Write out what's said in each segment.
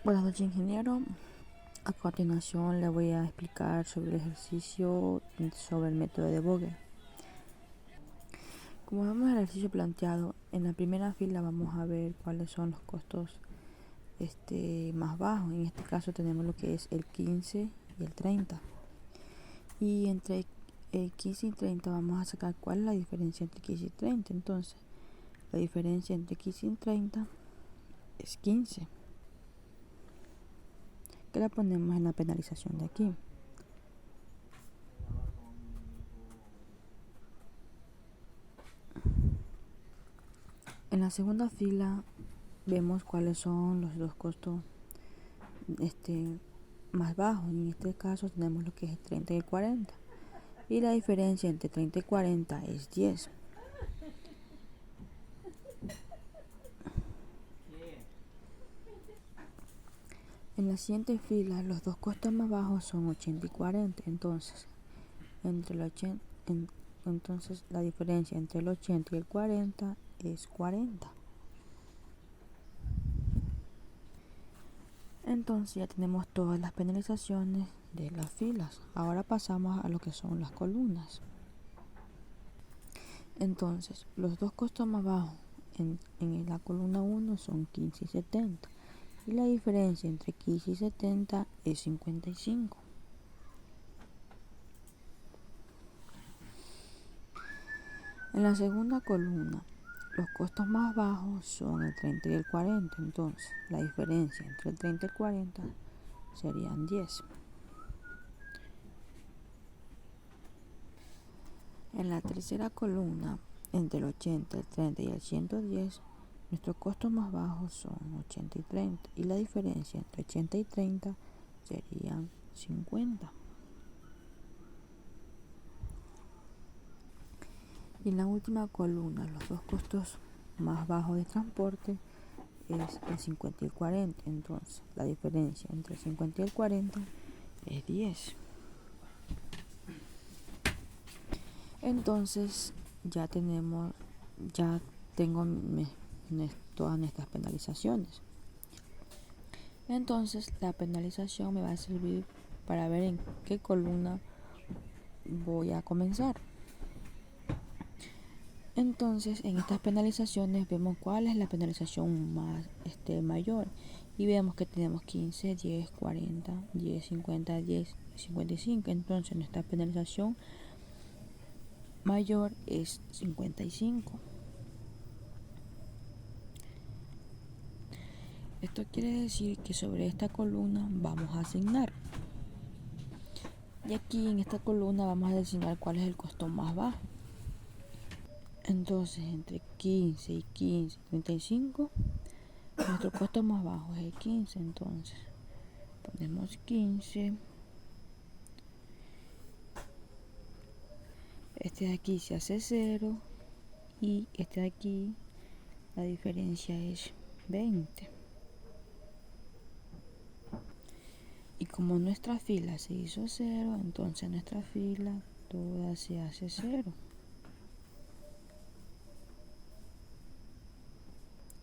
Buenas noches, ingeniero. A continuación le voy a explicar sobre el ejercicio sobre el método de Vogel. Como vemos el ejercicio planteado, en la primera fila vamos a ver cuáles son los costos más bajos. En este caso tenemos lo que es el 15 y el 30. Y entre el 15 y 30 vamos a sacar cuál es la diferencia entre 15 y 30. Entonces, la diferencia entre 15 y 30 es 15. Que la ponemos en la penalización de aquí. En la segunda fila vemos cuáles son los dos costos más bajos. En este caso tenemos lo que es el 30 y el 40. Y la diferencia entre 30 y 40 es 10. En la siguiente fila los dos costos más bajos son 80 y 40. Entonces, entonces la diferencia entre el 80 y el 40 es 40. Entonces ya tenemos todas las penalizaciones de las filas. Ahora pasamos a lo que son las columnas. Entonces, los dos costos más bajos en la columna 1 son 15 y 70. Y la diferencia entre 15 y 70 es 55. En la segunda columna, los costos más bajos son el 30 y el 40. Entonces, la diferencia entre el 30 y el 40 serían 10. En la tercera columna, entre el 80, el 30 y el 110, nuestros costos más bajos son 80 y 30. Y la diferencia entre 80 y 30 serían 50. Y en la última columna, los dos costos más bajos de transporte es el 50 y el 40. Entonces, la diferencia entre el 50 y el 40 es 10. Entonces, ya tengo todas nuestras penalizaciones. Entonces, la penalización me va a servir para ver en qué columna voy a comenzar. Entonces, en estas penalizaciones vemos cuál es la penalización más mayor. Y vemos que tenemos 15, 10, 40, 10, 50, 10, 55. Entonces, nuestra penalización mayor es 55. Esto quiere decir que sobre esta columna vamos a asignar. Y aquí en esta columna vamos a designar cuál es el costo más bajo. Entonces, entre 15 y 15 y 35, nuestro costo más bajo es el 15. Entonces, ponemos 15. Este de aquí se hace 0. Y este de aquí, la diferencia es 20. Y como nuestra fila se hizo 0, entonces nuestra fila toda se hace 0.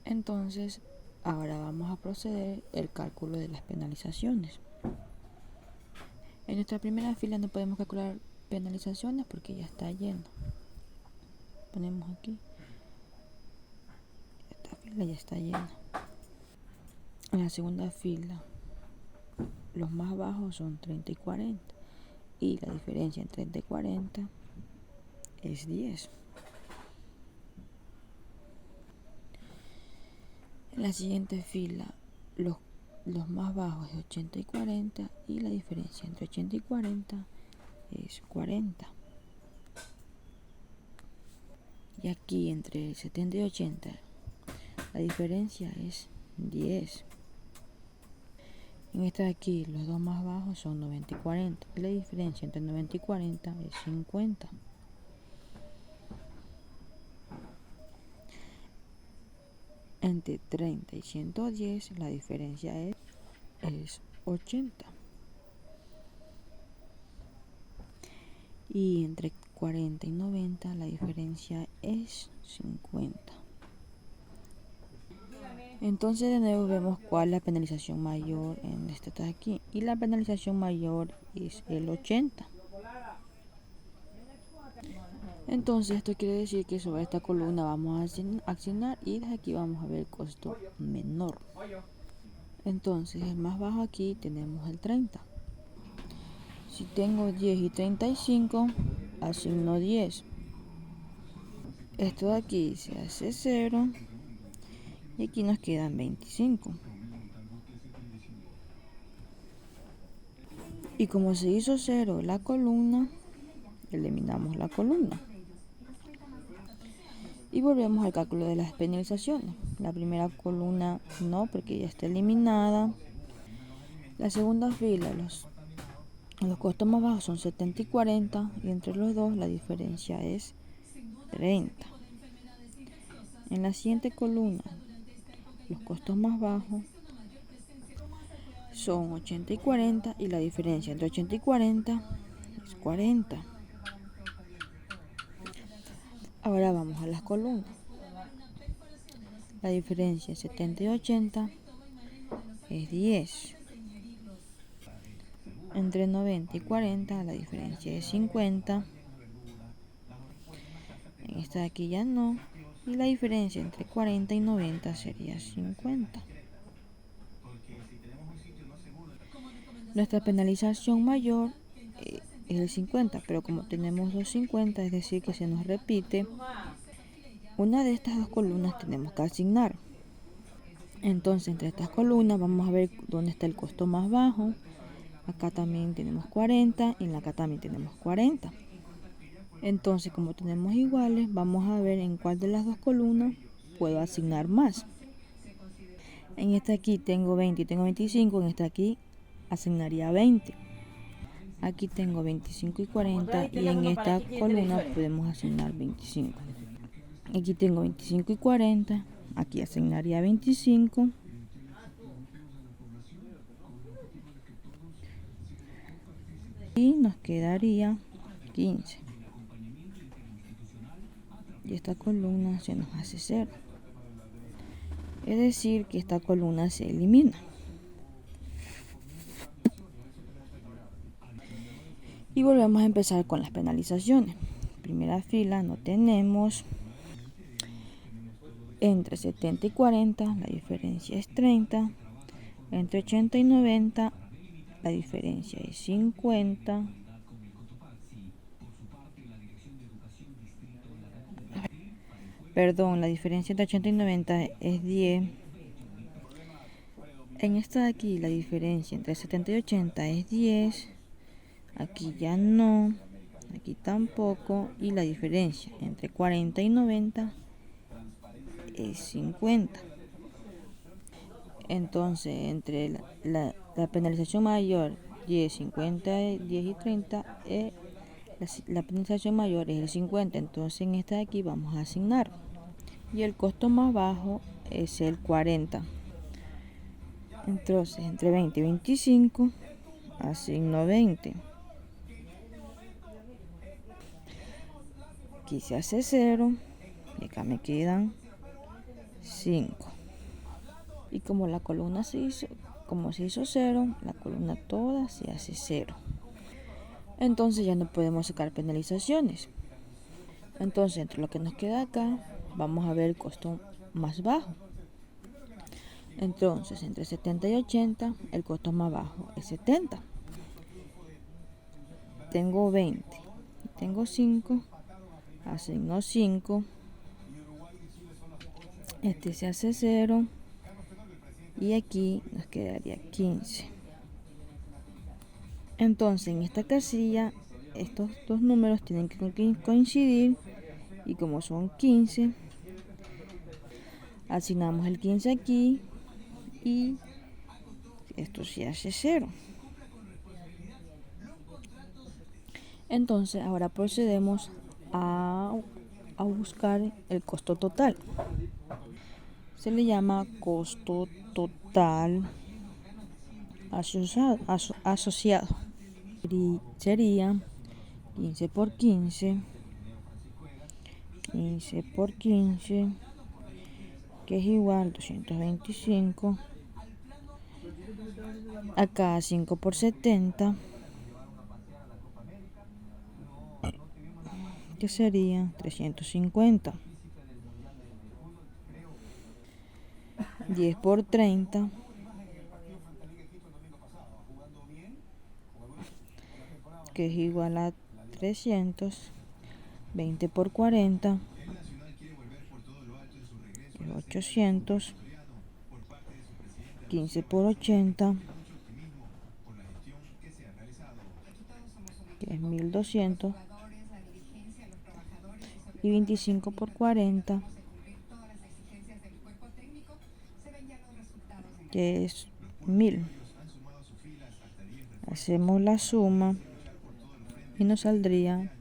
Entonces, ahora vamos a proceder el cálculo de las penalizaciones. En nuestra primera fila no podemos calcular penalizaciones porque ya está lleno. Ponemos aquí. Esta fila ya está llena. En la segunda fila, los más bajos son 30 y 40. Y la diferencia entre 30 y 40 es 10. En la siguiente fila, los más bajos es 80 y 40 y la diferencia entre 80 y 40 es 40. Y aquí entre 70 y 80 la diferencia es 10. En esta de aquí los dos más bajos son 90 y 40 y la diferencia entre 90 y 40 es 50. Entre 30 y 110 la diferencia es 80. Y entre 40 y 90 la diferencia es 50. Entonces de nuevo vemos cuál es la penalización mayor en este está aquí. Y la penalización mayor es el 80. Entonces esto quiere decir que sobre esta columna vamos a asignar y desde aquí vamos a ver el costo menor. Entonces el más bajo aquí tenemos el 30. Si tengo 10 y 35, asigno 10. Esto de aquí se hace 0 y aquí nos quedan 25. Y como se hizo 0 la columna, eliminamos la columna. Y volvemos al cálculo de las penalizaciones. La primera columna no, porque ya está eliminada. La segunda fila, los costos más bajos son 70 y 40, y entre los dos la diferencia es 30. En la siguiente columna, los costos más bajos son 80 y 40, y la diferencia entre 80 y 40 es 40. Ahora vamos a las columnas. La diferencia de 70 y 80 es 10. Entre 90 y 40 la diferencia es 50. En esta de aquí ya no. Y la diferencia entre 40 y 90 sería 50. Nuestra penalización mayor es el 50, pero como tenemos dos 50, es decir que se nos repite, una de estas dos columnas tenemos que asignar. Entonces entre estas columnas vamos a ver dónde está el costo más bajo. Acá también tenemos 40 y acá también tenemos 40. Entonces como tenemos iguales, vamos a ver en cuál de las dos columnas puedo asignar más. En esta aquí tengo 20 y tengo 25, en esta aquí asignaría 20. Aquí tengo 25 y 40 y en esta columna podemos asignar 25. Aquí tengo 25 y 40, aquí asignaría 25. Y nos quedaría 15. Y esta columna se nos hace 0. Es decir, que esta columna se elimina. Y volvemos a empezar con las penalizaciones. Primera fila no tenemos. Entre 70 y 40 la diferencia es 30. Entre 80 y 90 la diferencia es 50. Perdón, la diferencia entre 80 y 90 es 10. En esta de aquí la diferencia entre 70 y 80 es 10. Aquí ya no. Aquí tampoco. Y la diferencia entre 40 y 90 es 50. Entonces, entre la penalización mayor 10, 50, 10 y 30, la penalización mayor es el 50. Entonces, en esta de aquí vamos a asignar. Y el costo más bajo es el 40. Entonces, entre 20 y 25, asigno 20. Aquí se hace 0 y acá me quedan 5. Y como la columna se hizo 0, la columna toda se hace 0. Entonces ya no podemos sacar penalizaciones. Entonces, entre lo que nos queda acá, vamos a ver el costo más bajo. Entonces, entre 70 y 80, el costo más bajo es 70. Tengo 20, tengo 5, asigno 5. Este se hace 0 y aquí nos quedaría 15. Entonces, en esta casilla, estos dos números tienen que coincidir y como son 15, asignamos el 15 aquí y esto se hace 0. Entonces ahora procedemos a buscar el costo total. Se le llama costo total asociado. Sería 15 por 15, 15 por 15 que es igual a 225. Acá 5 por 70, que sería 350. 10 por 30, que es igual a 300. 20 por 40, que es 800. 15 por 80, que es 1200. Y 25 por 40, que es 1000. Hacemos la suma y nos saldría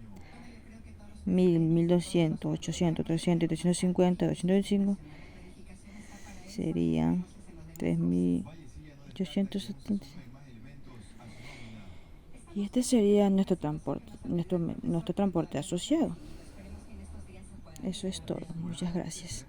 1000, 1200, 800, 300, 350, 225. Serían 3870. Y este sería nuestro transporte asociado. Eso es todo. Muchas gracias.